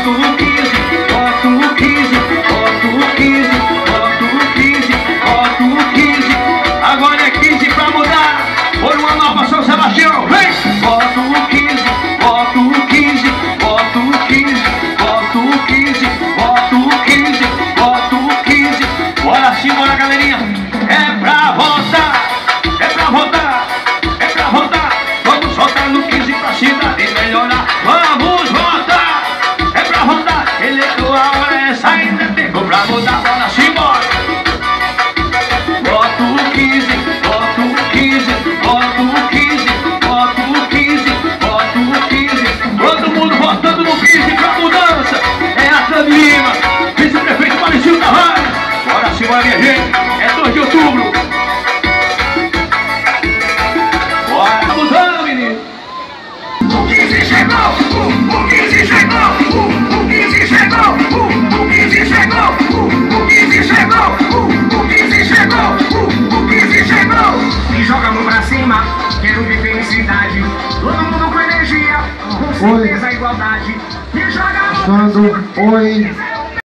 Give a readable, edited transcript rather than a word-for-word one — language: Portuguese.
voto o 15, voto o 15, voto o 15, voto o 15, voto o 15. Agora é 15 pra mudar. Por uma nova São Sebastião, vem! Voto o 15, voto o 15, voto o 15, voto o 15, voto o 15, voto o 15. Bora sim, bora galerinha. É pra votar, é pra votar, é pra votar. Vamos votar no 15 pra cidade melhorar. Vamos votar, é pra votar. Eleitoral é essa, ainda tempo pra mudar. Bora sim, bora. Voto o 15, voto o 15, voto o 15, voto o 15, voto o 15. Todo mundo votando no 15 pra mudança. É a Tami Lima, vice-prefeito Maricil Tavares. Bora sim, bora minha gente. É 2 de outubro. Bora mudando, menino. O 15 chegou, o 15 chegou, o 15 chegou, o 15 chegou, o 15 chegou, o 15 chegou, o 15 chegou. E joga a mão pra cima, quero ver felicidade. Todo mundo com energia, com certeza igualdade. E joga a mão pra cima. Oi.